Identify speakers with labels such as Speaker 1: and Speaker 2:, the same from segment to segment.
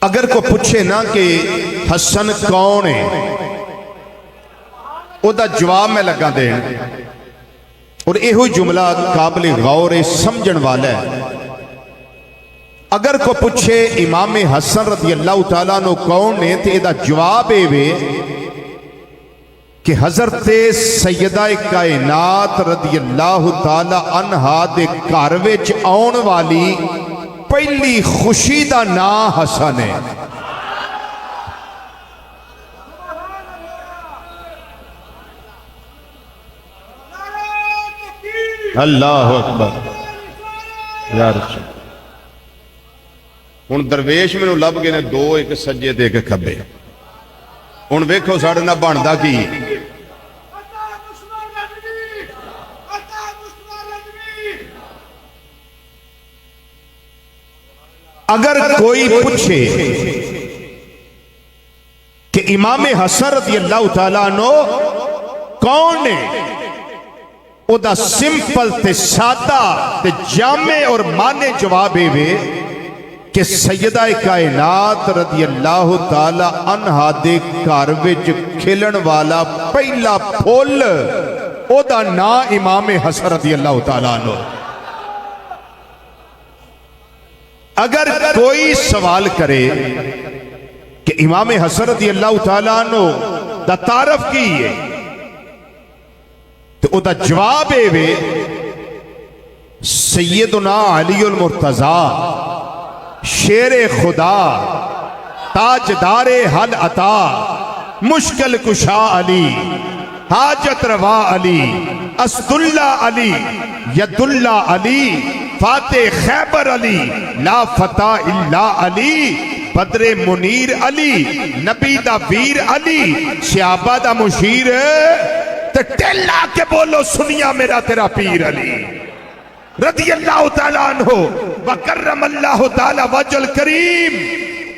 Speaker 1: اگر کوئی پوچھے نا کہ حسن کون ہے او دا جواب میں لگا دیں اور ایہو جملہ قابل غور سمجھن والا ہے۔ اگر کوئی پوچھے امام حسن رضی اللہ تعالیٰ نو کون نے تو دا جواب اے کہ حضرت سیدہ کائنات رضی اللہ تعالیٰ عنہا دے گھر وچ آن والی پہلی خوشی دا نام حسن ہے۔ اللہ اکبر یا رسول۔ ہن درویش میں لب گئے نے دو، ایک سجے تے ایک کھبے۔ ہن ویکھو ساڈے نال بندا کی؟ اگر کوئی پوچھے کہ امام حسن رضی اللہ تعالیٰ عنہ کون نے، او دا سمپل تے سادہ تے جامع اور مانے جواب ہے کہ سیدہ کائنات رضی اللہ تعالیٰ عنہا دے گھر وچ کھلن والا پہلا پھول او دا نام امام حسن رضی اللہ تعالیٰ عنہ۔ اگر کوئی سوال کرے کہ امام حسن رضی اللہ تعالیٰ عنہ دا تعارف کی ہے تو او دا جواب ہے سیدنا علی المرتضی شیر خدا تاجدار حل عطا مشکل کشا علی حاجت روا علی اسد اللہ علی ید اللہ علی فاتح خیبر علی لا فتح اللہ علی بدر منیر علی نبی دا ویر علی صحابہ دا مشیر ٹیلا کے بولو سنیا میرا تیرا پیر علی رضی اللہ تعالیٰ عنہ وکرم اللہ تعالیٰ وجل کریم۔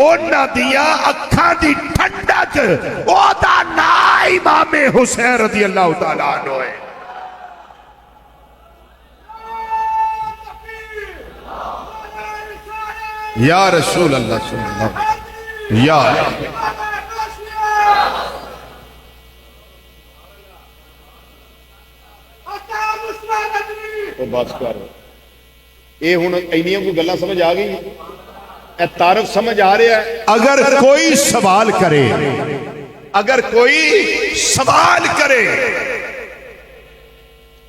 Speaker 1: اونا دیا اکھاں دی ٹھنڈک او دا نا امام حسین رضی اللہ تعالیٰ عنہ ہے۔ یا رسول اللہ صلی اللہ علیہ وسلم، یا وہ بات کر اے ہن اینیاں کوئی گلاں سمجھ آ گئی؟ اے تعارف سمجھ آ رہا ہے؟ اگر کوئی سوال کرے، اگر کوئی سوال کرے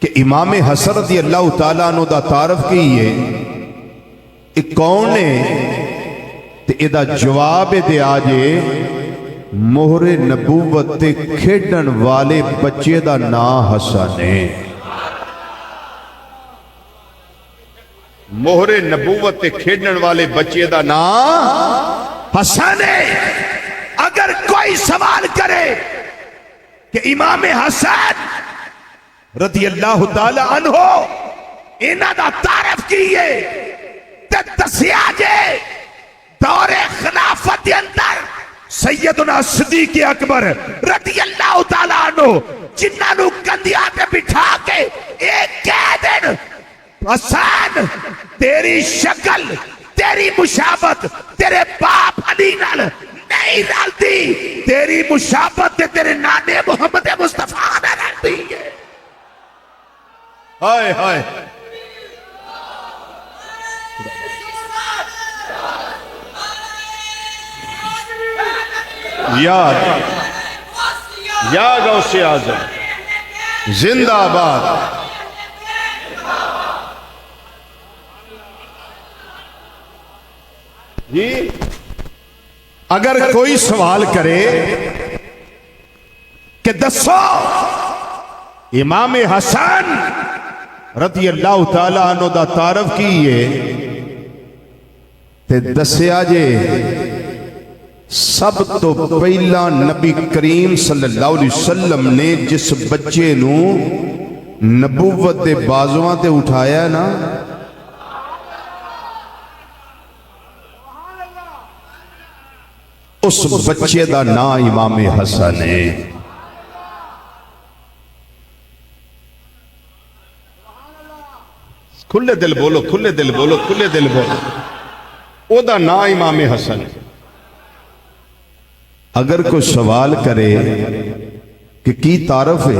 Speaker 1: کہ امام حسن رضی اللہ تعالیٰ عنہ دا تعارف کی ہے ایک کون ہے تے ادا جواب دے آجے مہر نبوت تے کھیڈن والے بچے دا نام حسن ہے۔ مہر نبوت تے کھیڈن والے بچے دا نام حسن ہے۔ اگر کوئی سوال کرے کہ امام حسن رضی اللہ تعالی عنہ انہاں دا تعارف کیے تے دسیا جے دور خلافت دے اندر سیدنا صدیق اکبر رضی اللہ تعالی عنہ جنہاں نو کندھیاں تے بٹھا کے ایک کہہ دن حسن تیری شکل تیری مشابت تیرے باپ علی نال نہیں رلتی، تیری مشابت تیرے نانے محمد مصطفیٰ نال رلتی ہے۔ ہائے ہائے یا غوث اعظم زندہ آباد۔ جی اگر کوئی سوال کرے کہ دسو امام حسن رضی اللہ تعالیٰ عنہ دا تعارف کیے تے دسیا جے سب تو پہلا نبی کریم صلی اللہ علیہ وسلم نے جس بچے نو نبوت دے بازواں تے اٹھایا ہے نا اس بچے دا نام امام حسن ہے۔ کھلے دل بولو، کھلے دل بولو، کھلے دل بولو۔ او دا نام امام حسن ہے۔ اگر کوئی سوال کرے کہ کی تعارف ہے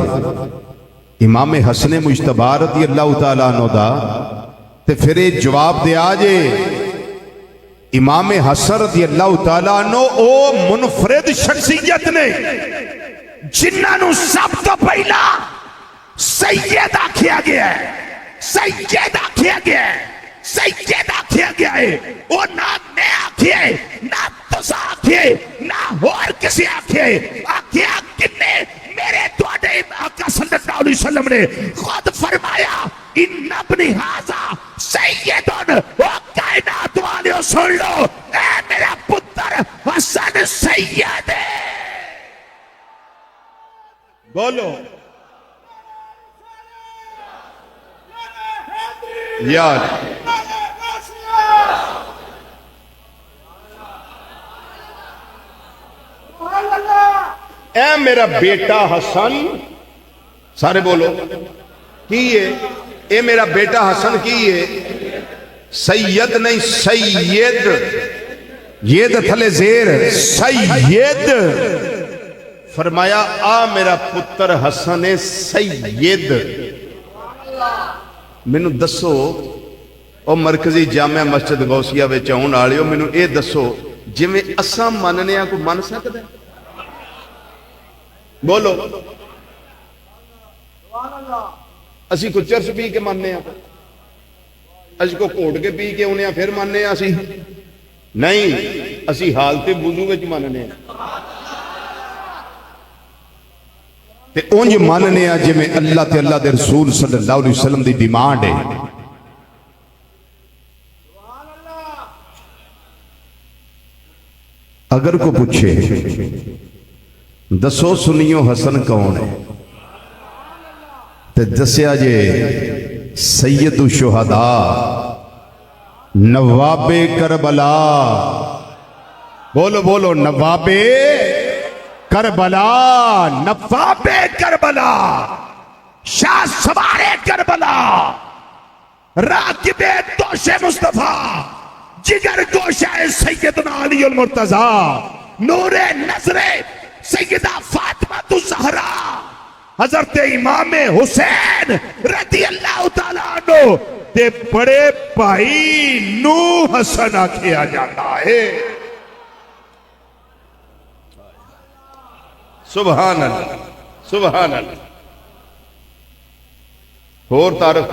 Speaker 1: امام حسن مجتبی رضی اللہ تعالیٰ عنہ دا تے پھر یہ جواب دیا جے امام حسن رضی اللہ تعالیٰ عنہ او منفرد شخصیت نے جنہاں نو سب تو پہلا سید آکھیا گیا ہے، سید آکھیا گیا ہے، سید آکھیا گیا ہے۔ وہ نہ میں آکھیا ہے، نہ تسا آکھیا ہے، نہ اور کسی آکھیا ہے۔ آکھیا کنے میرے دوڑے آقا صلی اللہ علیہ وسلم نے خود فرمایا ان ابن حاضا سیدن، وہ کائنات والے سن لو اے میرا پتر حسن سید ہے۔ بولو یار اے میرا بیٹا حسن، سارے بولو کی ہے اے میرا بیٹا حسن کی ہے، سید نہیں سید، یہ تھلے زیر سید، فرمایا آ میرا پتر حسن سید۔ مینوں دسو او مرکزی جامعہ مسجد غوثیہ وچ آن والےو مینوں اے دسو جویں اساں مننے کو من سکدا ہے؟ بولو اسی کو چرس پی کے ماننے ہیں، اسی کو کوٹ کے پی کے انہیں پھر ماننے ہیں، اسی نہیں، اسی حالت وضو وچ ماننے ہیں تے اونج ماننے ہیں جویں اللہ تے اللہ دے رسول صلی اللہ علیہ وسلم دی ڈیمانڈ ہے۔ اگر کو پوچھے دسو سنیو حسن کون ہے تے دسیا جے سید الشہداء نواب کربلا، بولو بولو نواب کربلا، نواب کربلا، شاہ سوار کربلا، راکب دوش مصطفیٰ، جگر گوشہ سیدنا علی المرتضی، نور نظر سیدہ فاطمہ الزہرا، حضرت امام حسین رضی اللہ تعالیٰ عنہ تے بڑے بھائی نو حسن آکھیا جاتا ہے۔ سبحان اللہ سبحان اللہ۔ اور تعارف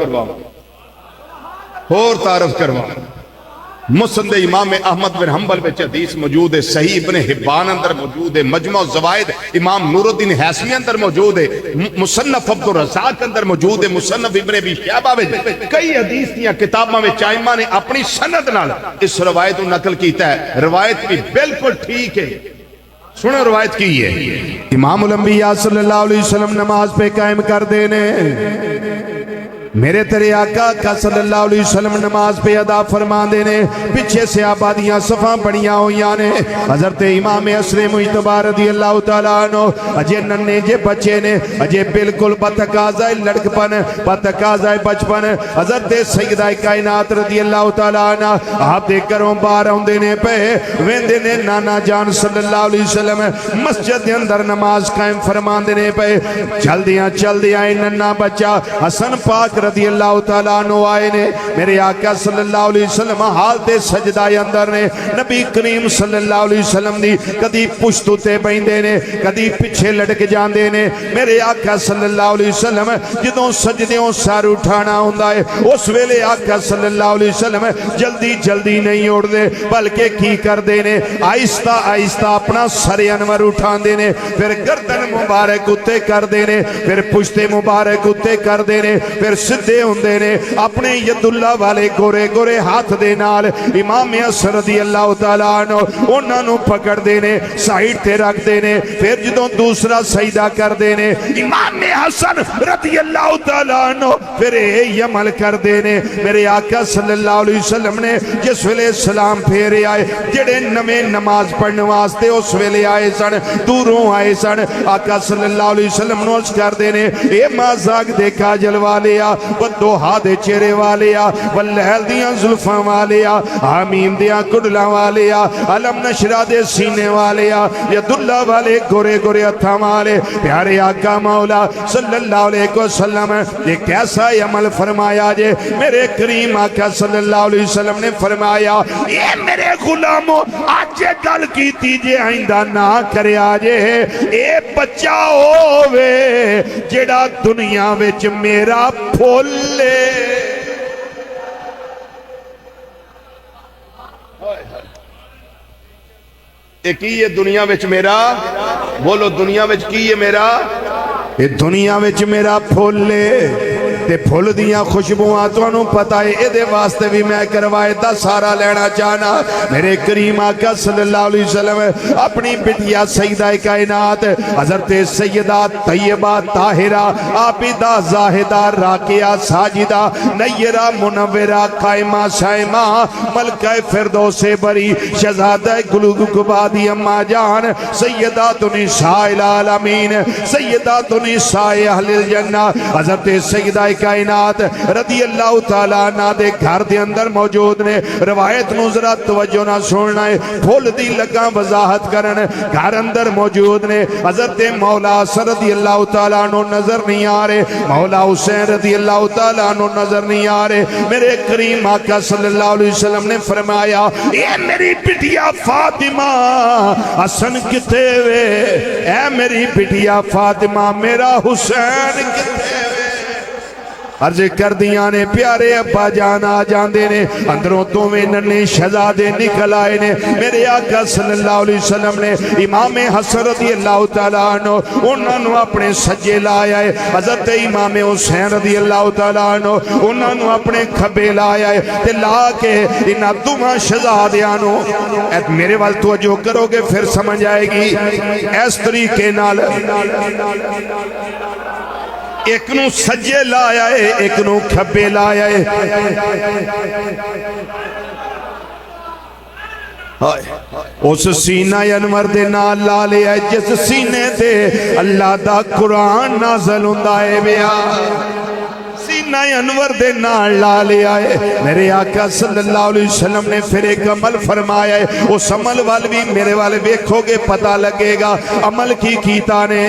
Speaker 1: کرواؤں مسند امام احمد بن حنبل میں حدیث موجود ہے، صحیح ابن حبان اندر موجود ہے، مجمع الزوائد امام نور الدین حیثمی اندر موجود ہے، مصنف عبد الرزاق اندر موجود ہے، مصنف ابن ابی شیبہ میں کئی حدیث دیا کتاباں میں چائمہ نے اپنی سند نال اس روایت کو نقل کیتا ہے۔ روایت بھی بالکل ٹھیک ہے، سنو روایت کی ہے۔ امام الانبیاء صلی اللہ علیہ وسلم نماز پہ قائم کر دینے، میرے تیرے آقا صلی اللہ علیہ وسلم نماز پہ ادا فرما دینے، پیچھے سے آبادیاں صفاں بڑیاں ہویاں نے، حضرت امام حسن مجتبی رضی اللہ تعالیٰ عنہ اجے ننے جے بچے نے، اجے بالکل بتقاضائے لڑکپن بتقاضائے بچپن، حضرت سیدہ کائنات رضی اللہ تعالیٰ عنہ آپ دے کروں بار ہوندے نے پہ ویندے نے نانا جان صلی اللہ علیہ وسلم مسجد اندر نماز قائم فرما دینے پہ، جلدیاں ننا بچہ حسن پاک رضی اللہ تعالیٰ عنہ آئے نے، میرے آقا صلی اللہ علیہ وسلم حالت سجدہ اندر نے، نبی کریم صلی اللہ علیہ وسلم دی کدی پشتو تے بیندے نے، کدی پچھے لٹک جاندے نے، میرے آقا صلی اللہ علیہ وسلم جدوں سجدیوں سار اٹھانا ہوندہ ہے اس ویلے آقا صلی اللہ علیہ وسلم جلدی نہیں اڑ دے بلکہ کی کر دینے، آہستہ آہستہ اپنا سر انور اٹھان دینے، پھر گردن مبارک اتے کر دینے، پھر پشتے مبارک اتے کر دینے، پھر سدھے ہوندے نے اپنے ید اللہ والے گورے گورے ہاتھ دے نال امام حسن رضی اللہ تعالیٰ عنہ انہاں نو پکڑ دینے، سائیڈ تے رکھ دینے، پھر جدوں دوسرا سجدہ کر دینے امام حسن رضی اللہ تعالیٰ عنہ پھر یہ عمل کر دینے۔ میرے آقا صلی اللہ علیہ وسلم نے جس ویلے سلام پھیرے آئے، جڑے نمیں نماز پڑھنے واسطے اس ویلے آئے سن، دوروں آئے سن، آقا صلی اللہ علیہ وسلم نو اس کر دینے، اے مازاق دیکھا جلوا لیا، والدوحا دے چہرے والیا واللیل دیاں زلفاں والیا حمیم دیاں کڈلاں والیا علم نشرہ دے سینے والیا ید اللہ والے گورے گورے ہتھاں والے پیارے آقا مولا صلی اللہ علیہ وسلم یہ کیسا عمل فرمایا جے میرے کریم آقا صلی اللہ علیہ وسلم نے فرمایا یہ میرے غلاموں آج گل کی تیجے آئندہ نہ کرے آجے اے بچہ ہووے جڑا دنیا وچ میرا پھول لے ایک ہی یہ دنیا وچ میرا بولو دنیا وچ کی یہ میرا یہ دنیا وچ میرا پھول لے تے پھول دیاں خوشبوہاں تو انہوں پتہ ہے اے دے واسطے بھی میں کروائے دا سارا لینا چاہنا میرے کریم آقا صلی اللہ علیہ وسلم اپنی بٹیا سیدہ کائنات حضرت سیدہ طیبہ طاہرہ عابدہ زاہدہ راکیہ ساجدہ نیرہ منورہ قائمہ سائمہ ملکہ فردوس بری شہزادہ گلوگ گبادی اماں جان سیدہ نساء العالمین سیدہ نساء اہل الجنہ حضرت سیدہ کائنات رضی اللہ تعالیٰ عنہ دے گھر دے اندر موجود نے روایت نو ذرا توجہ نہ سننا ہے پھول دی لگا وضاحت کرن گھر اندر موجود نے حضرت مولا حسن رضی اللہ تعالیٰ عنہ نظر نہیں آ رہے مولا حسین رضی اللہ تعالیٰ عنہ نظر نہیں آ رہے میرے کریم آقا صلی اللہ علیہ وسلم نے فرمایا اے میری بٹیا فاطمہ حسن کتے وے اے میری بٹیا فاطمہ میرا حسین کتے وے عرض کر دیاں نے پیارے ابا جان آ جاندے نے اندروں تو میں ننے شہزادے نکل آئے نے میرے آقا صلی اللہ علیہ وسلم نے امام حسن رضی اللہ تعالیٰ عنہ انہوں نے اپنے سجے لایا ہے حضرت امام حسین رضی اللہ تعالیٰ عنہ انہوں نے اپنے کھبے لایا ہے تے لا کے انہاں دوہاں شہزادیاں نو میرے وال توجہ کرو گے پھر سمجھ آئے گی اس طریقے نال ایک نو سجے لایا ہے ایک نو کھبے لایا ہے اس سینہ انور دے نال لا لیا ہے جس سینے دے اللہ دا قرآن نازل ہوندہ ہے بیا سینہ انور دے نال لا لیا ہے میرے آقا صلی اللہ علیہ وسلم نے پھر ایک عمل فرمایا ہے اس عمل وال بھی میرے والے بیکھو گے پتہ لگے گا عمل کی کیتا نے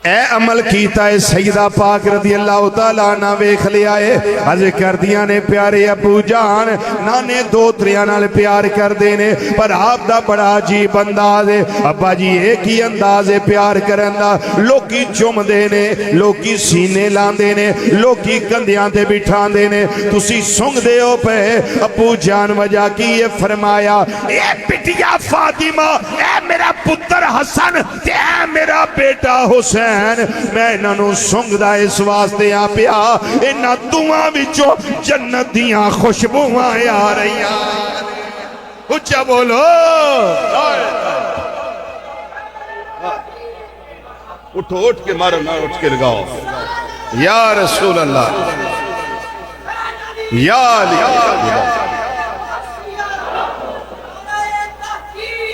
Speaker 1: اے عمل کیتا ہے سیدہ پاک رضی اللہ تعالیٰ عنہ ویکھ لیا ہے عرض کر دیا نے پیارے ابو جان نانے دو تریانال پیار کر دینے پر آپ دا بڑا عجیب انداز ہے ابا جی ایک ہی انداز ہے پیار کرندہ لوکی چوم دینے لوکی سینے لان دینے لوکی کندیاں دے بٹھان دینے تسی سنگ دے ہو پہ ابو جان وجہ کی یہ فرمایا اے بٹیا فاطمہ اے میرا پتر حسن اے میرا بیٹا حسین میں انہوں سنگ دا اس واسطے آ پیا انہاں دعاں بچوں جنت دیاں خوشبوہاں آ رہی ہیں اچھا بولو اٹھو اٹھ کے مارو نہ اٹھ کے لگاؤ یا رسول اللہ یا علی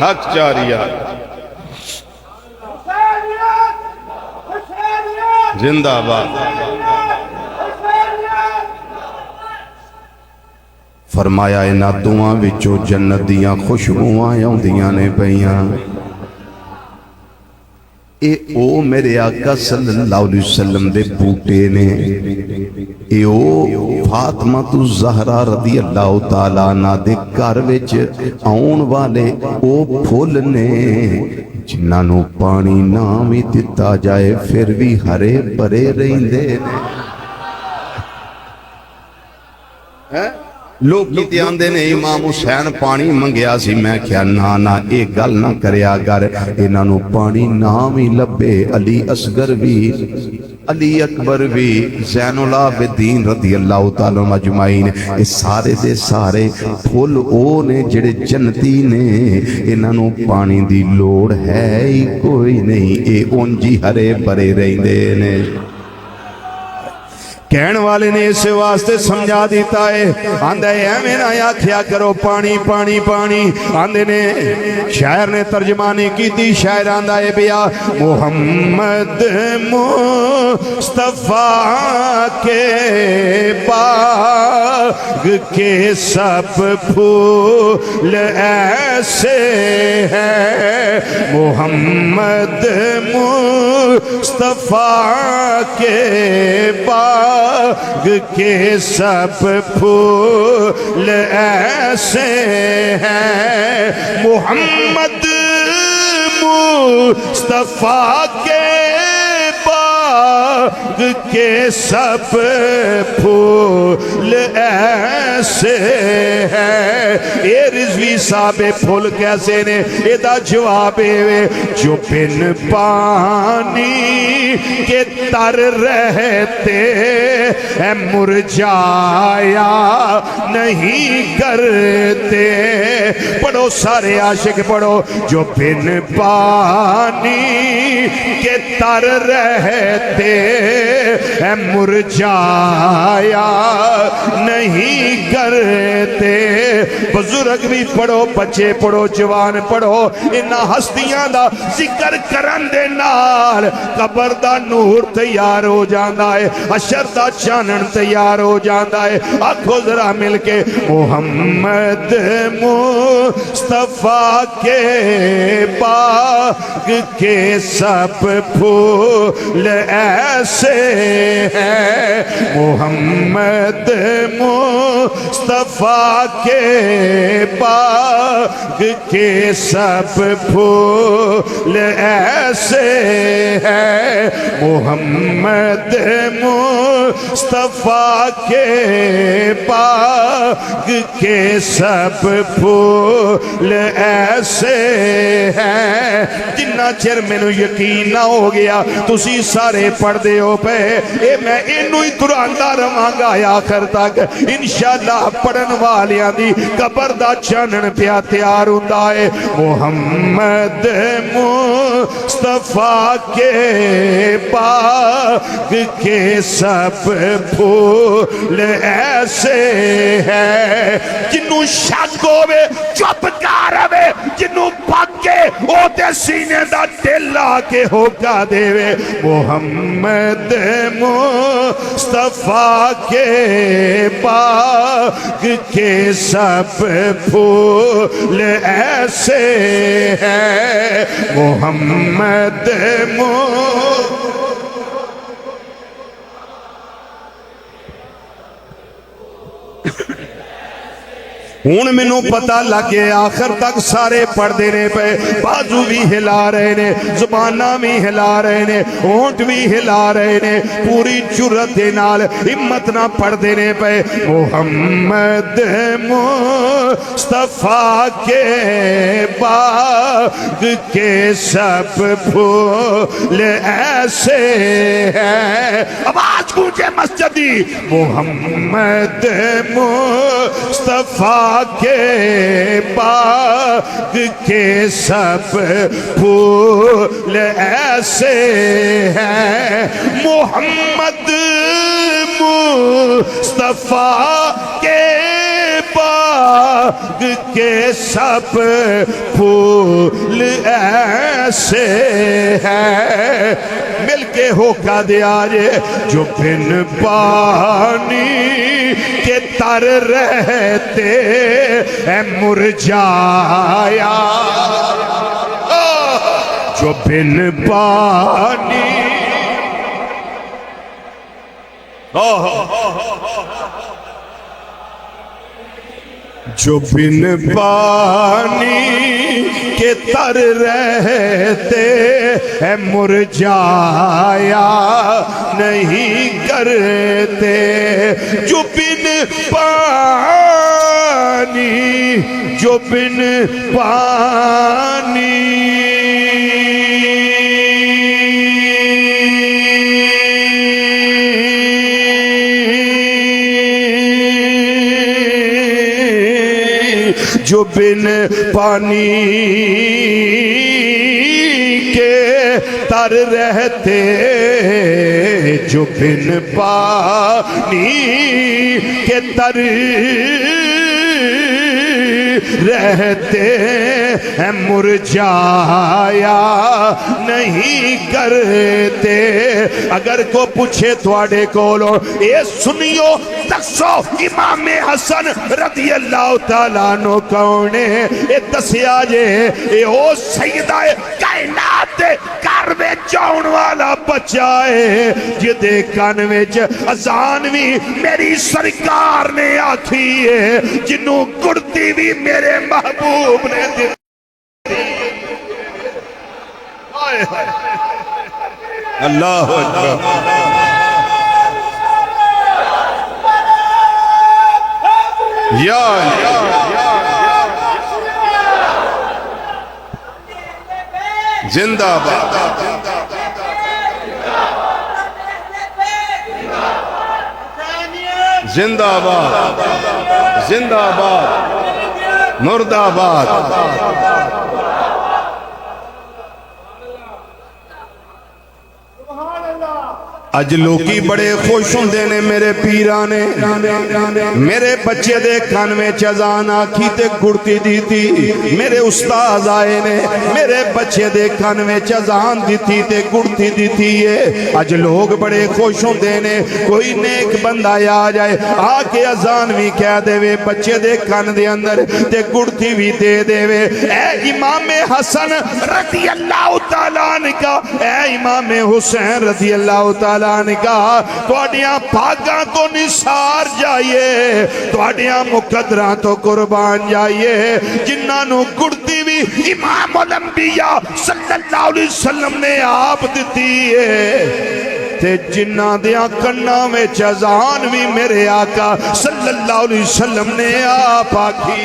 Speaker 1: حق جاریہ زندہ آباد فرمایا انہاں دعاں وچوں جنت دیاں خوشبوئاں آؤندیاں نے پیاں اے او میرے آقا صلی اللہ علیہ وسلم دے بوٹے نے اے او فاطمہ الزہرا رضی اللہ تعالیٰ عنہ دے گھر وچ آؤن والے او پھول نے جنہاں نو پانی نام ہی دتا جائے پھر بھی ہرے بھرے رہندے نے لوگ کیتے آندے نے امام حسین پانی منگیا سی میں کیا نانا ایک گل نہ کریا گر انہاں نو پانی نام ہی لبے علی اصغر بھی علی اکبر بھی زین العابدین رضی اللہ تعالیٰ مجمعین اس سارے دے سارے پھول او نے جڑے جنتی نے انہاں نو پانی دی لوڑ ہے ہی کوئی نہیں اے انجی ہرے بھرے رہندے نے کہن والے نے اس واسطے سمجھا دیتا ہے آندھا ہے ایویں نہ آکھیا کرو پانی پانی پانی آندھے نے شاعر نے ترجمانی کی تھی شاعر آندھا ہے بیا محمد مصطفیٰ کے باغ کے سب پھول ایسے ہیں محمد مصطفیٰ کے باغ کے سب پھول ایسے ہیں محمد مصطفیٰ کے باغ کے سب پھول ایسے ہیں اے رضوی صاحب پھول کیسے نے ایدہ جواب ہے جو بن پانی کے تر رہتے ہیں مرجایا نہیں کرتے پڑھو سارے عاشق پڑھو جو بن پانی کے تر رہتے ہیں مرجایا نہیں کرتے بزرگ بھی پڑھو بچے پڑھو جوان پڑھو انہا ہستیاں دا ذکر کرن دے نال قبر دا نور تیار ہو جاندہ ہے حشر دا چانن تیار ہو جاندہ ہے آنکھو ذرا مل کے محمد مصطفیٰ کے باغ کے سب پھول ایسے ہیں محمد مصطفیٰ کے باغ کے سب پھول ایسے ہیں محمد مصطفیٰ کے باغ کے سب پھول ایسے ہیں جنہ چر میں نو یقین نہ ہو گیا تسی سارے پڑھ دے ہو پہ اے میں انہوں ہی تراندہ رمانگا آخر تک انشاءاللہ پڑھن والیاں دی قبر دا چانن پیا تیار ہوندہ ہے محمد مصطفیٰ کے باغ کے سب پھول ایسے ہیں جنہوں شک ہوئے چپ کر ہوئے جنہوں پاک کے اوتے سینے دا دل آکے ہوکا دے وے محمد مصطفیٰ کے باغ کے سب پھول ایسے ہیں محمد ہون میں نو پتہ لگے آخر تک سارے پڑھ دینے پہ بازو بھی ہلا رہے نے زبانہ بھی ہلا رہے نے ہونٹ بھی ہلا رہے نے پوری جرت نال ہمت نہ پڑھ دینے پہ محمد مصطفیٰ کے باغ کے سب پھول ایسے ہیں آواز گونجے مسجدی محمد مصطفیٰ کے باغ کے سب پھول ایسے ہیں محمد مصطفیٰ کے باغ کے سب پھول ایسے ہیں مل کے ہوکا دیا جے جو بن پانی کے تر رہتے ہیں مرجایا جو بن پانی جو بن پانی کے تر رہتے ہیں مرجایا نہیں کرتے جو بن پانی جو بن پانی کے تر رہتے جو بن پانی کے تر رہتے ہیں مرجایا نہیں کرتے. اگر کو پوچھے تواڈے کولو اے سنیو دسو امام حسن رضی اللہ تعالیٰ عنہ کون ہے؟ اے دسیا جے اے او سیدہ کائنات دے گھر وچ جاون والا بچہ ہے جدے کان وچ اذان وی میری سرکار نے آکھی ہے جنوں گڑتی وی میرے محبوب نے دی. اللہ اکبر. یا زندہ باد. زندہ باد. زندہ باد. مرد آباد. اج لوکی بڑے خوش ہوندے نے میرے پیرانے میرے بچے دے کان میں اذان آکھی تے گڑتی دیتی. میرے استاد آئے نے میرے بچے دے کان میں اذان دیتی تے گڑتی دیتی ہے. اج لوگ بڑے خوش ہوندے نے کوئی نیک بندہ آ جائے آ کے اذان بھی کہہ دے وے بچے دے کان دے اندر تے گڑتی بھی دے دے وے. اے امام حسن رضی اللہ تعالیٰ عنہ کا اے امام حسین رضی اللہ تعالیٰ نے کہا تواڈیاں بھاگاں تو نثار جائیے تواڈیاں مقدراں تو قربان جائیے جنہاں نو گڑتی بھی امام الانبیاء صلی اللہ علیہ وسلم نے آپ دیتی ہے تے جنہاں دیاں کناں وچ اذان بھی میرے آقا صلی اللہ علیہ وسلم نے آپ آکھی.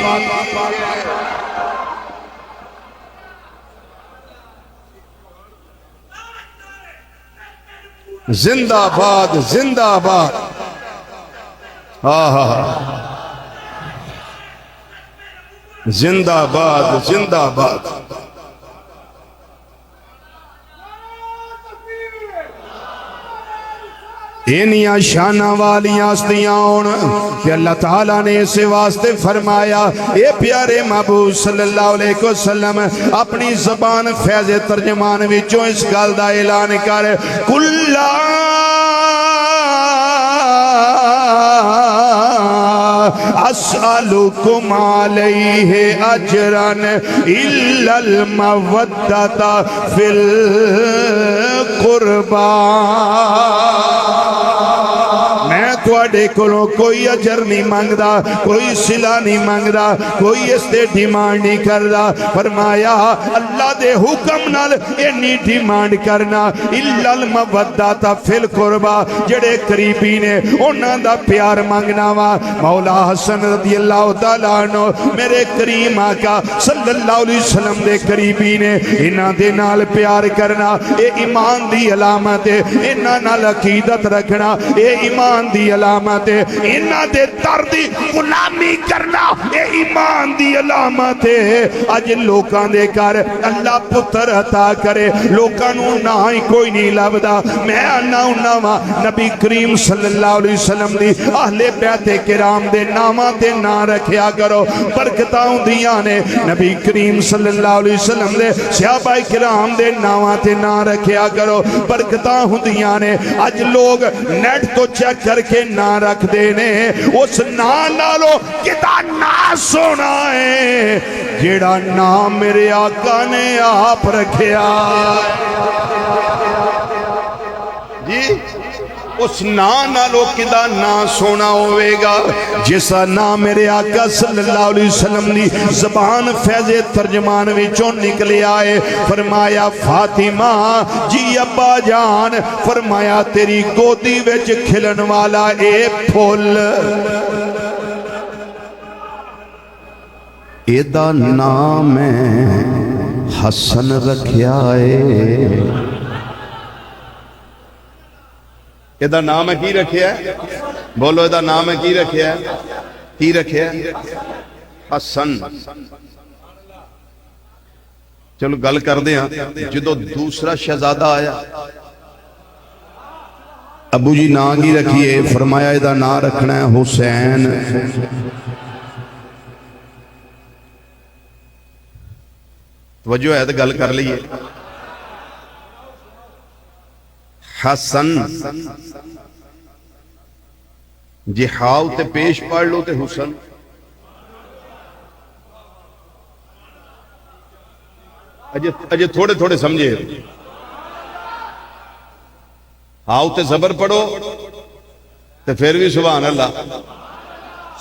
Speaker 1: زندہ باد. زندہ باد. زندہ باد. زندہ باد. اینیاں شانہ والیاں ہستیاں ہون کہ اللہ تعالیٰ نے اسے واسطے فرمایا اے پیارے محبوب صلی اللہ علیہ وسلم اپنی زبان فیض ترجمان وچوں اس گل دا اعلان کر کلا اسألکم علیہ اجرن الا المودۃ فی القربى. تواڈے کولوں کوئی اجر نہیں مانگدا کوئی صلہ نہیں مانگدا کوئی اس تے ڈیمانڈ نہیں کردا. فرمایا اللہ دے حکم نال اینی ڈیمانڈ کرنا الا المودۃ فی القربى جڑے قریبی نے انہاں دا پیار مانگنا وا. مولا حسن رضی اللہ تعالیٰ عنہ میرے کریم آقا صلی اللہ علیہ وسلم دے قریبی نے انہاں دے نال پیار کرنا اے ایمان دی علامت ہے. انہاں نال عقیدت رکھنا اے ایمان دی علامت ہے. انہاں دے دردی غلامی کرنا اے ایمان دی علامت ہے. اج لوکاں دے کر اللہ پتر عطا کرے لوکاں نو نہ ہی کوئی نہیں لبدا. میں آنا انہاں وا نبی کریم صلی اللہ علیہ وسلم دی اہل بیت کرام دے ناماں تے نام رکھیا کرو برکتاں ہوندیاں نے. نبی کریم صلی اللہ علیہ وسلم دے صحابہ کرام دے ناماں تے نام رکھیا کرو برکتاں ہوندیاں نے. اج لوگ نیٹ تو چیک کر کے نہ رکھ دینے اس نام نالو کدا نام سونا ہے جیڑا نام میرے آقا نے آپ رکھیا جی. اس نام نالو کدا نام سونا ہوئے گا جیسا نام میرے آقا صلی اللہ علیہ وسلم دی زبان فیض ترجمان وچوں نکلے آئے. فرمایا فاطمہ جی ابا جان فرمایا تیری گودی وچ کھلن والا اے پھول ایدہ نام حسن رکھیا ہے. ایدہ نام ہے کی رکھیا ہے بولو ایدہ نام ہے کی رکھیا ہے کی رکھیا ہے حسن. چلو گل کر دیں جدو دوسرا شہزادہ آیا ابو جی نام کی رکھیے؟ فرمایا یہ نام رکھنا ہے حسین۔ توجہ ہے تو گل کر لیے۔ حسن جی ہاؤ تے پیش پڑھ لو تے حسن۔ اجے تھوڑے تھوڑے سمجھے۔ ہاؤ تے زبر پڑھو تے پھر بھی سبحان اللہ،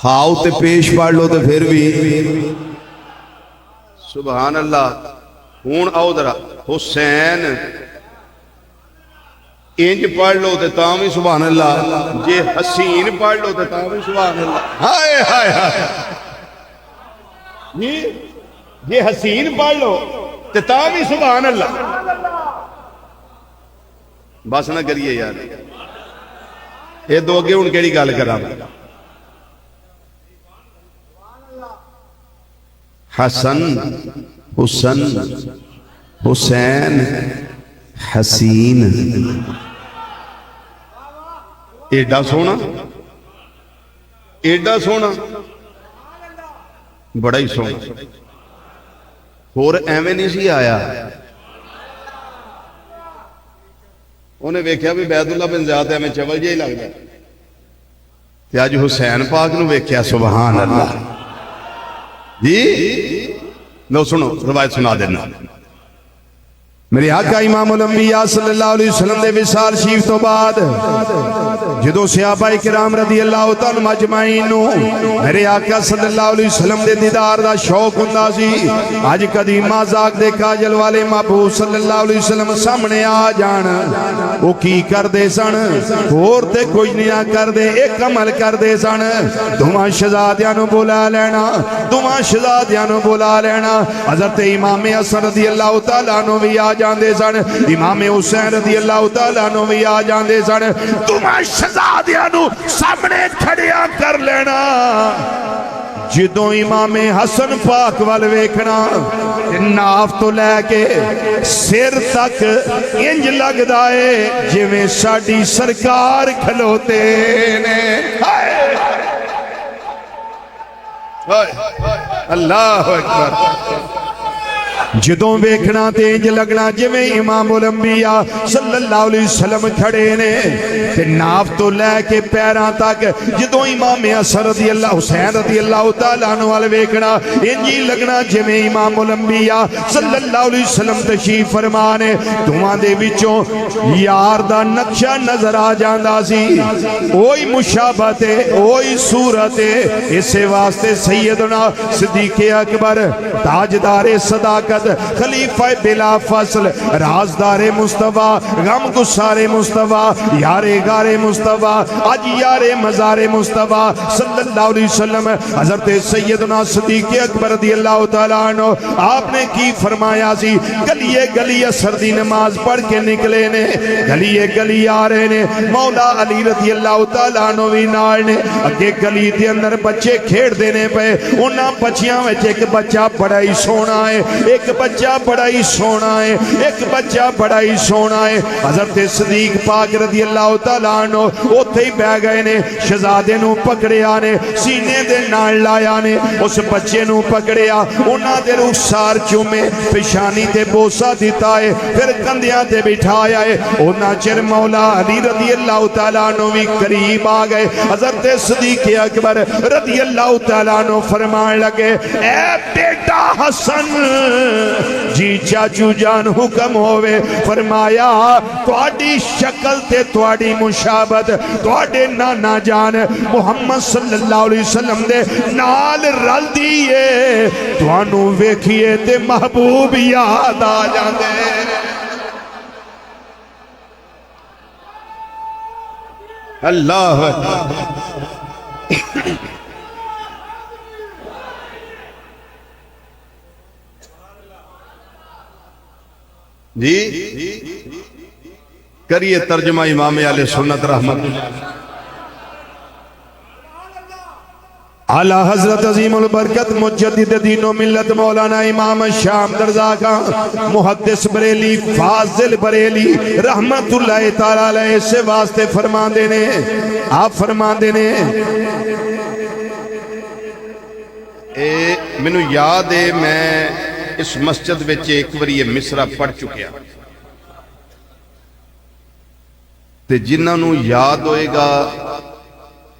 Speaker 1: ہاؤ تے پیش پڑھ لو تے پھر بھی سبحان اللہ۔ ہون آؤ ذرا، حسین انج پڑھ لو تے تاں بھی سبحان اللہ، جے حسین پڑھ لو تے تاں بھی سبحان اللہ۔ ہائے ہائے ہائے جی، جے حسین پڑھ لو تے تاں بھی سبحان اللہ۔ بس نہ کریے یار، یہ دو اگے ہن کیڑی گل کراں۔ حسن، حسن، حسین، حسین، ایڈا سونا، ایڈا سونا، بڑا ہی سونا، اور ایویں نہیں سی آیا۔ انہیں ویکھیا بھی بیت اللہ بن زیاد ہے، میں چول جہی لگتا تے اج حسین پاک نو ویکھیا، سبحان اللہ جی۔ لو سنو روایت سنا دینا۔ میرے آقا امام الانبیاء صلی اللہ علیہ وسلم دے وصال شریف تو بعد جدو صحابہ کرام رضی اللہ تعالی مجمعین نو میرے آقا صلی اللہ علیہ وسلم دے دیدار دا شوق ہوندا سی، اج کدی مذاق دے کاجل والے محبوب صلی اللہ علیہ وسلم سامنے آ جان، او کی کر دے سن؟ اور تے کچھ نہیں کر دے، ایک عمل کر دے سن، دوواں شہزادیاں نو بلا لینا، دوواں شہزادیاں نو بلا لینا۔ حضرت امام حسن رضی اللہ تعالیٰ عنہ بھی آ جاندے سن، امام حسین رضی اللہ تعالیٰ عنہ بھی آ جاندے سن، دوواں شہزادیاں نو سامنے کھڑیا کر لینا۔ جدوں امام حسن پاک وال ویکھنا، ناف تو لے کے سر تک انج لگدا ہے جویں ساڈی سرکار کھلوتے نے۔ اللہ اکبر۔ جدوں ویکھنا تے انج لگنا جویں امام الانبیاء صلی اللہ علیہ وسلم کھڑے نے، تے ناف تو لے کے پیراں تک جدوں امام حسن رضی اللہ حسین رضی اللہ تعالیٰ عنہ وال ویکھنا، انجی لگنا جویں امام الانبیاء صلی اللہ علیہ وسلم تشریف فرما نے، دوواں دے وچوں یار دا نقشہ نظر آ جاندا سی، اوہی مشابہت ہے، اوہی صورت ہے۔ اس واسطے سیدنا صدیق اکبر تاجدار صداقت، خلیفہ بلا فصل، رازدار مصطفیٰ، غم گسار مصطفیٰ، یار غار مصطفیٰ، آج یار مزار مصطفیٰ صلی اللہ علیہ وسلم، حضرت سیدنا صدیق اکبر رضی اللہ تعالیٰ عنہ، آپ نے کی فرمایا سی، گلیے گلی اثر دی نماز پڑھ کے نکلے نے، گلیے گلی آ رہے نے، مولا علی رضی اللہ تعالیٰ عنہ بھی نال نے، اگے گلی دے اندر بچے کھیڑ دینے پہ، انہاں بچیاں وچ ایک بچہ بڑا ہی سونا ہے، ایک بچہ بڑا ہی سونا ہے، ایک بچہ بڑا ہی سونا ہے۔ حضرت صدیق پاک رضی اللہ تعالیٰ عنہ اوتھے ہی بہ گئے نے، شہزادے نو پکڑیا نے، سینے دے نال لایا نے، اس بچے نو پکڑیا، انہاں دے رخسار چومے، پیشانی تے بوسہ دیتا ہے، پھر کندھیاں تے بٹھایا ہے۔ انہاں چر مولا علی رضی اللہ تعالیٰ عنہ بھی قریب آ گئے، حضرت صدیق اکبر رضی اللہ تعالیٰ عنہ فرمان لگے، اے بیٹا حسن جی چاچو جان حکم ہوئے، فرمایا تواڈی شکل تے تواڈی مشابہت تواڈے نانا جان محمد صلی اللہ علیہ وسلم دے نال رل دیئے، توانو ویکھیے تے محبوب یاد آ جاندے۔ اللہ جی کریے ترجمہ امام اہل سنت رحمت۔ اعلی حضرت عظیم البرکت مجدد دین و ملت مولانا امام شام درزا کا محدث بریلی فاضل بریلی رحمت اللہ تعالی علیہ سے واسطے فرما دینے آپ فرما دینے مینو یاد ہے میں اس مسجد وچ ایک بار یہ مصرع پڑھ چکیا تے جنہاں نو یاد ہوئے گا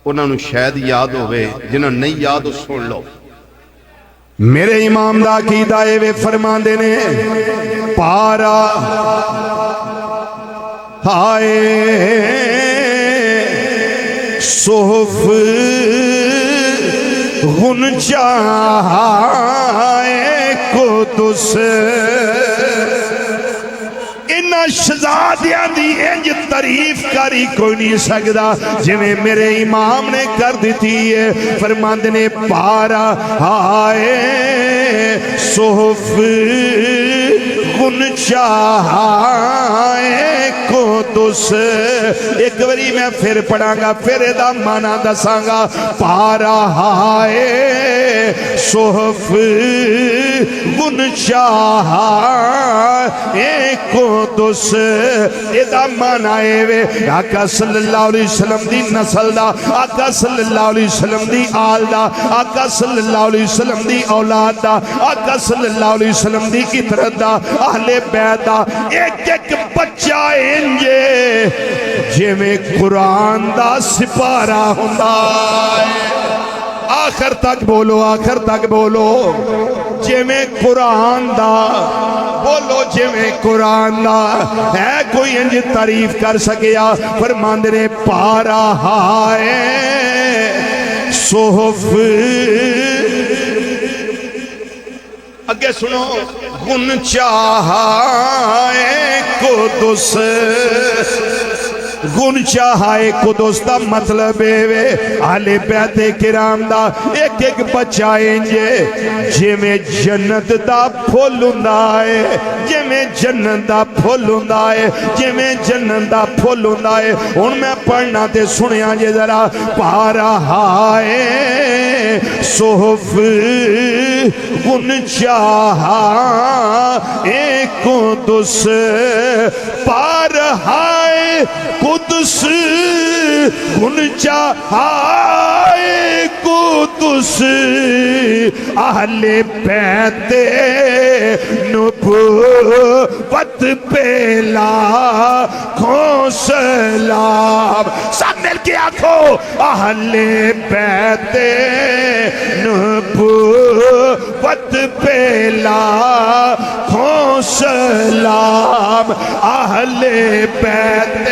Speaker 1: انہاں نو شاید یاد ہوئے جنہاں نہیں یاد ہو سن لو میرے امام دا عقیدہ اے فرما دینے پارا ہائے صحف غنچہ ہائے قدس شہزادیاں دی انج تعریف کاری کوئی نہیں سکدا جویں میرے امام نے کر دیتی ہے فرماندے نے پارا ہائے صحف غنچہ ہائے قدس ایک باری میں پھر پڑھاں گا پھر دا معنی دساں گا پارا ہائے صحف غنچہ ہائے قدس ایدہ معنی وے آقا صلی اللہ علیہ وسلم دی نسل دا آقا صلی اللہ علیہ وسلم دی آل دا آقا صلی اللہ علیہ وسلم دی اولاد دا آقا صلی اللہ علیہ وسلم دی اطرت دا اہل بیت دا ایک ایک بچہ انجے جے میں قرآن دا سپارہ ہوندہ آخر تک بولو آخر تک بولو جے میں قرآن دا بولو جے میں قرآن دا ہے کوئی انج تعریف کر سکیا فرماندے نے پارا ہائے صحف اگے سنو غنچہ ہائے قدس غنچہ ہائے قدس دا مطلب ہے اہل بیت کرام دا ایک ایک بچہ انجے جے میں جنت دا پھول ہوندا ہے جے میں جنت دا پھول ہوندا ہے جے میں جنت دا پھول ہوندا ہے ہن میں پڑھنا تے سنیا جے ذرا پارا ہائے صحف غنچہ ہائے قدس پارا ہائے قدس غنچہ ہائے قدس اہل بیت نبوت پہ لاکھوں سلام سب مل کے آنکھو اہل بیت نبوت پہ لاکھوں سلام اہل بیت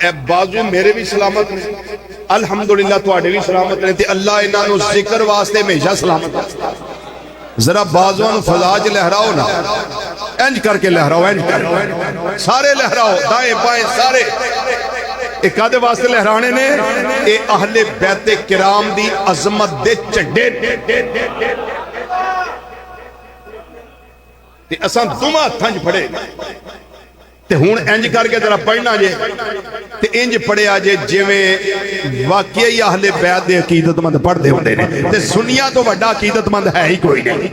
Speaker 1: اے بازو میرے بھی سلامت نے الحمدللہ تواڈے بھی سلامت نے تے اللہ انہاں نو ذکر واسطے ہمیشہ سلامت ذرا بازوان فضا چ لہراؤ نا انج کر کے لہراؤ انج کر سارے لہراؤ دائیں بائیں سارے ایک آدھے واسطے لہرانے نے اے اہل بیت کرام دی عظمت دے چڈے تے اساں دوما تھنج پڑے تے ہون انج کر کے ذرا پڑھنا جے تے انج پڑھے آجے جویں واقعی اہل بیت دے عقیدت مند پڑھ دے ہوندے نے تے سنیا تو بڑا عقیدت مند ہے ہی کوئی نہیں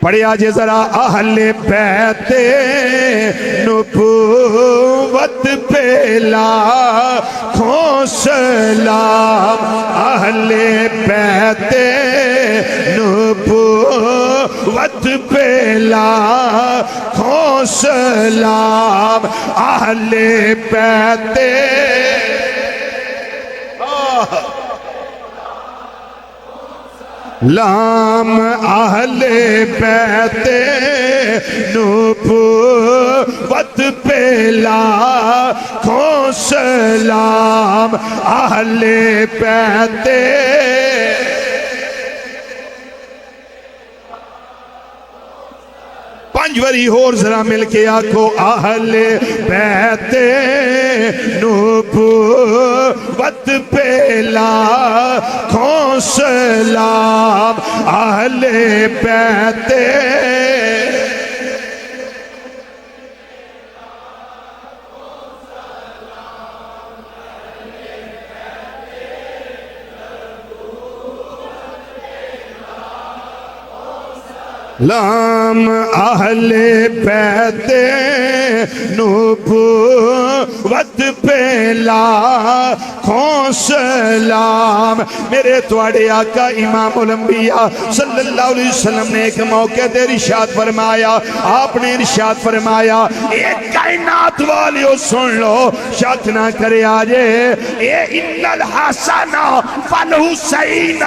Speaker 1: پڑھے آجے ذرا اہل بیت نبوت پہ لاکھوں سلام اہل بیت نبوت پہ لاکھوں سلام اہل بیت لام اہل بیت نبوت پہ لاکھوں سلام اہل بیت پنجوری ہور ذرا مل کے آکھو اہل بیت نبوت پہ لاکھوں سلام اہل بیت لام اہل بیت نبوت پہ لاکھوں سلام۔ میرے تواڑے آقا امام الانبیاء صلی اللہ علیہ وسلم نے ایک موقع دے ارشاد فرمایا، آپ نے ارشاد فرمایا ایک کائنات والیو سن لو، شک نہ کرے آجے، اے ان الحسن فالحسین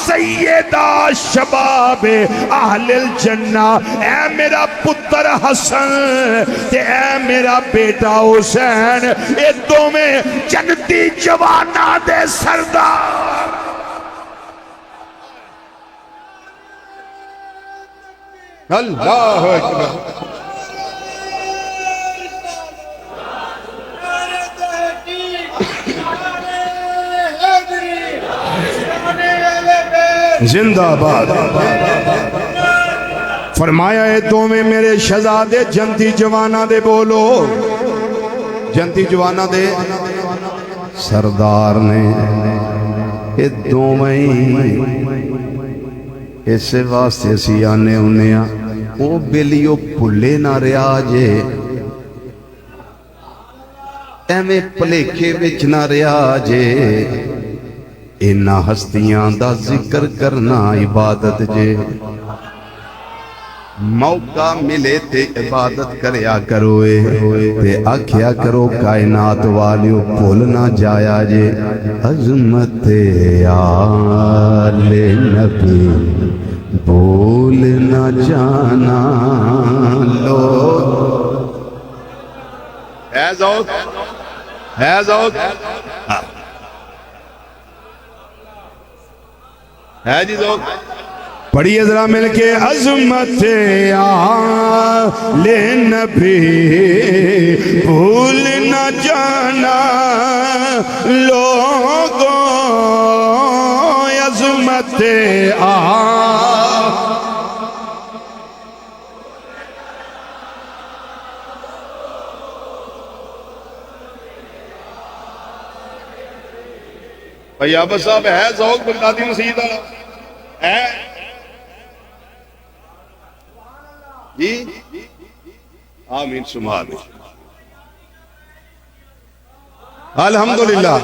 Speaker 1: سیدہ شباب اہل الجنہ، اے میرا پتر حسن تے اے میرا بیٹا حسین، اے دو میں جنتی جوانہ دے سردار۔ اللہ اکبر۔ زندہ باد۔ فرمایا ہے دو میں میرے شہزادے جنتی جوانہ دے بولو، جنتی جوانہ دے سردار نے یہ دو میں اس واسطے سی آنے انہیں او بلیو پلے نہ ریا جے، ایمیں پلیکھے وچ نہ ریا جے، انہا ہستیاں دا ذکر کرنا عبادت جے، موقع ملے تے عبادت کریا کروئے تے آکھیا کرو کائنات والیو بھول نہ جایا جے، عظمت آل نبی بھول نہ جانا لوگ۔ ہے ذوق، ہے ذوق، ہے جی ذوق۔ پڑھیے ذرا مل کے، عظمت آل نبی بھول نہ جانا لوگوں، عظمت بھائی آبا صاحب ہے ذوق بغدادی مسیح والا ہے جی؟ آمین سبحان الحمدللہ۔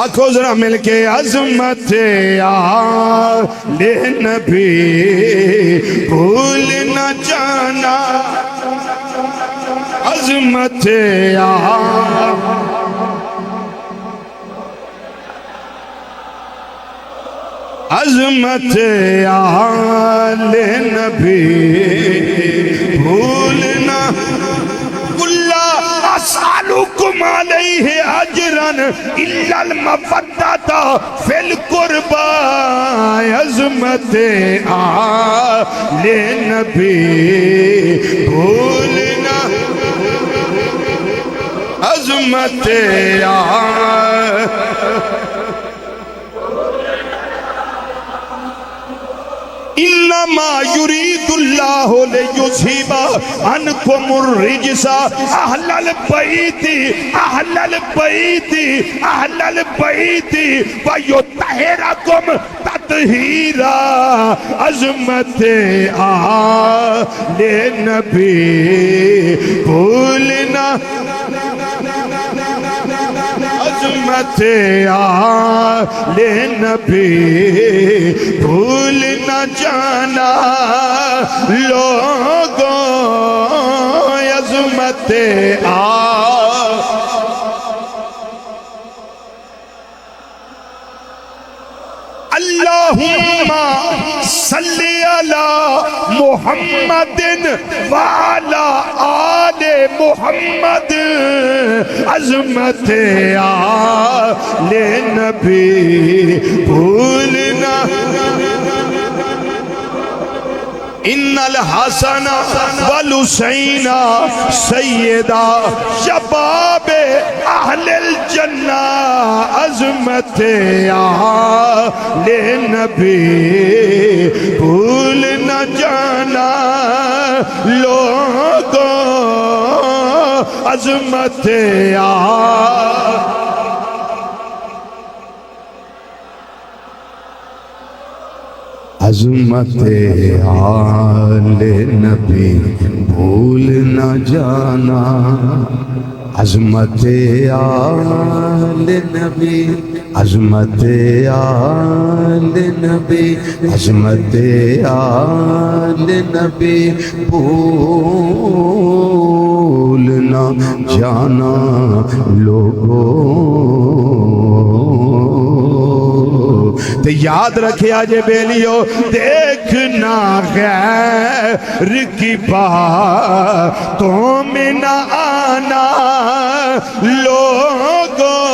Speaker 1: آنکھوں ذرا مل کے، عظمت آل نبی بھول نہ جانا، عظمت عظمت آل نبی بھولنا، کُلّا اسألکم علیہ اجرا الا المودۃ فی القربى، عظمت آل نبی بھولنا، عظمت انما یرید اللہ لیذھب عنکم الرجس اہل البیت اہل البیت اہل البیت ویطہرکم تطہیرا، عظمت آل نبی بھولنا، عظمت آل نبی بھول نہ جانا لوگوں، عظمت اللہم صلی علی محمد وعلی آل محمد، عظمت آل نبی بھولنا، ان الحسن والحسین سیدہ شباب اہل الجنہ، عظمت آل نبی بھول نہ جانا لوگوں، عظمت عظمت آل نبی بھول نہ جانا، عظمت آل نبی، عظمت آل نبی، عظمت آل نبی بھول نہ جانا لوگوں۔ تو یاد رکھے آجے بیلیو، دیکھنا غیر کی باتوں میں نہ آنا لوگوں،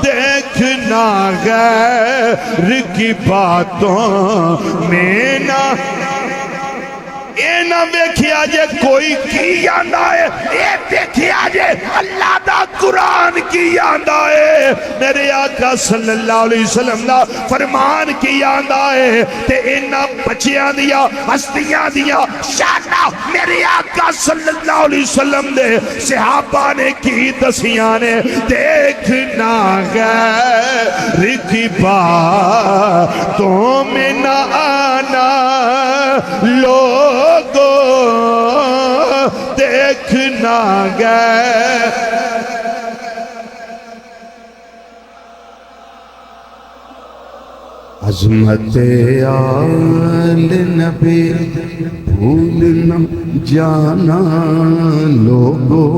Speaker 1: دیکھنا غیر کی باتوں میں نہ، اے نہ ویکھیا جے کوئی کی آندا ہے، اے ویکھیا جے اللہ دا قرآن کی آندا ہے، میرے آقا صلی اللہ علیہ وسلم دا فرمان کی آندا ہے، تے انہا بچیاں دیا ہستیاں دیا شانا میرے آقا صلی اللہ علیہ وسلم دے صحابہ نے کی دسیاں نے، دیکھنا غیر کی باتوں میں نہ آنا لوگوں، دیکھنا غیر۔ عظمت آل نبی بھول نہ جانا لوگوں،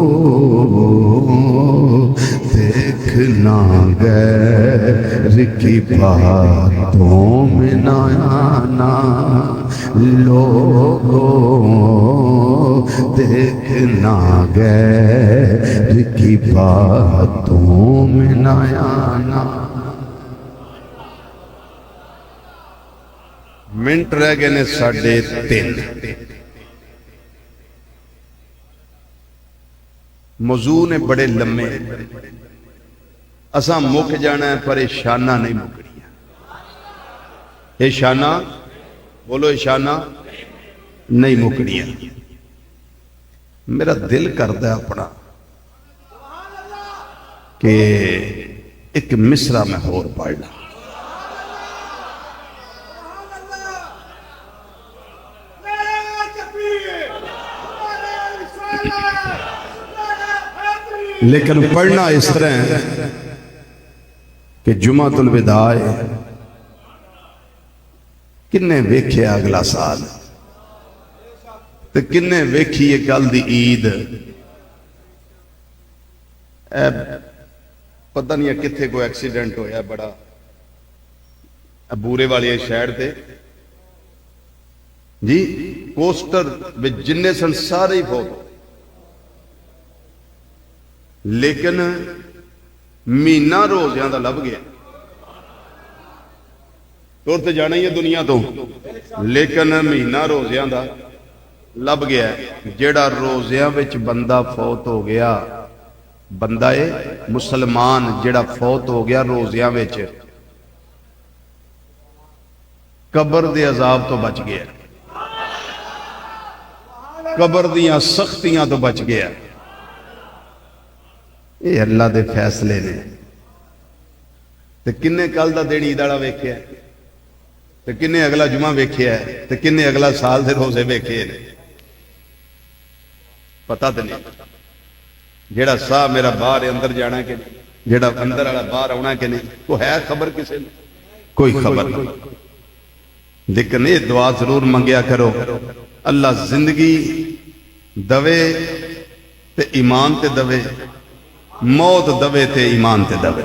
Speaker 1: دیکھنا غیر کی باتوں میں نہ آنا لوگوں، دیکھنا غیر کی باتوں میں نہ آنا۔ منٹ رہ گئے نے 3:30۔ موضوع نے بڑے لمے، اساں مک جانا ہے پر اشانہ نہیں مکڑی۔ اشانہ بولو، اشانہ نہیں مکڑی۔ میرا دل کرتا ہے اپنا کہ ایک مصرع میں اور پڑھنا۔ لیکن پڑھنا اس طرح ہے کہ جمعہ الوداع کنے ویکھے اگلا سال، تو کنے ویکھی یہ کل دی عید، پتہ نہیں ہے کتھے کوئی ایکسیڈنٹ ہویا بڑا بورے والی شہر تے جی، کوسٹر وچ جننے سن سارے ہی فوت، لیکن مہینہ روزیاں دا لب گیا۔ تور تے جانا ہی ہے دنیا تو، لیکن مہینہ روزیاں دا لب گیا۔ جیڑا روزیاں وچ بندہ فوت ہو گیا، بندہ مسلمان جیڑا فوت ہو گیا روزیاں وچ، قبر دے عذاب تو بچ گیا، قبر دیاں سختیاں تو بچ گیا۔ یہ اللہ دے فیصلے نے۔ تے کنے کل دا دن عید والا ویکھیا ہے، تے کنے اگلا جمعہ ویکھیا ہے، تے کنے اگلا سال دے روزے ویکھے نے، پتہ تے نہیں۔ جیڑا سا میرا باہر اندر جانا کہ نہیں، جیڑا اندر والا باہر آنا کہ نہیں، کوئی ہے خبر کسے نے؟ کوئی خبر نہیں۔ لیکن یہ دعا ضرور منگیا کرو، اللہ زندگی دوے تے ایمان تے دوے، موت دوے تے ایمان تے دوے۔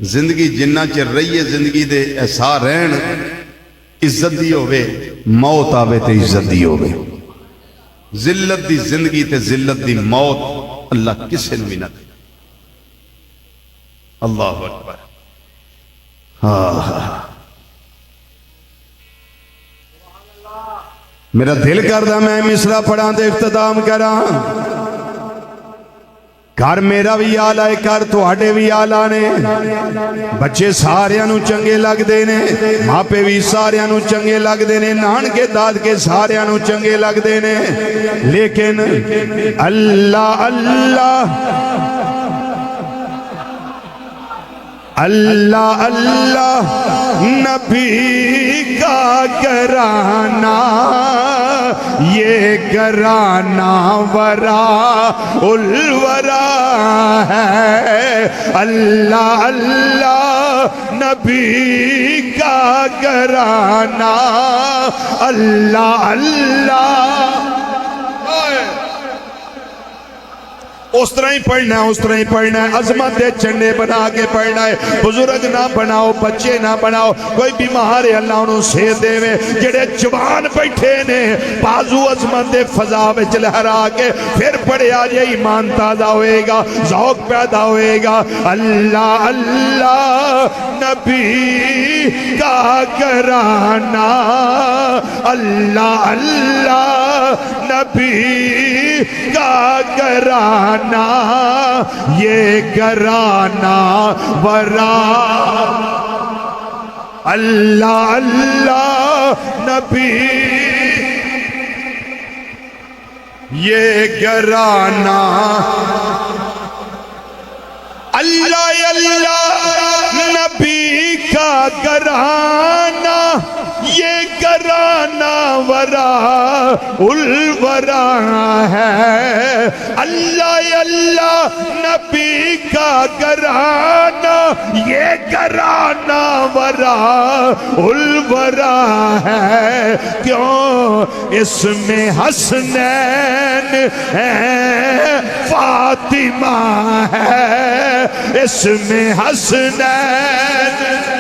Speaker 1: زندگی جنہ چر رہیے زندگی دے احساس رہن، عزت دی ہوئے، موت آوے تے عزت دی ہوئے۔ ذلت دی زندگی تے ذلت دی موت اللہ کسے نو بھی نہ دے۔ اللہ اکبر۔ میرا دل کردہ میں مصرع پڑھاں دے اختتام کراں۔ گھر میرا بھی آلہ ہے، گھر تواڈے بھی آلہ نے، بچے ساریاں نو چنگے لگ دے نے، ماپے بھی ساریاں نو چنگے لگ دے نے، نان کے داد کے ساریاں نو چنگے لگ دے نے، لیکن اللہ اللہ اللہ اللہ نبی کا گرانا، یہ گرانا ورا الورا ہے۔ اللہ اللہ نبی کا گرانا، اللہ اللہ۔ اس طرح ہی پڑھنا ہے، اس طرح ہی پڑھنا ہے، عظمت دے چنڈے بنا کے پڑھنا ہے۔ بزرگ نہ بناؤ، بچے نہ بناؤ، کوئی بیمار ہے اللہ انہوں سے دے وے، جڑے جوان بیٹھے نے بازو عظمت دے فضا وچ لہرا کے پھر پڑھے آ جائے، ایمان تازہ ہوئے گا، ذوق پیدا ہوئے گا۔ اللہ اللہ نبی کا گرانا، اللہ اللہ نبی کا گرانا، یہ گرانا ورا اللہ اللہ نبی، یہ گرانا اللہ اللہ نبی کا گرانا، یہ گرانا ورا الورا ہے۔ اللہ اللہ نبی کا گرانا، یہ گرانا ورا الورا ہے۔ کیوں؟ اس میں حسنین ہے، فاطمہ ہے، اس میں حسنین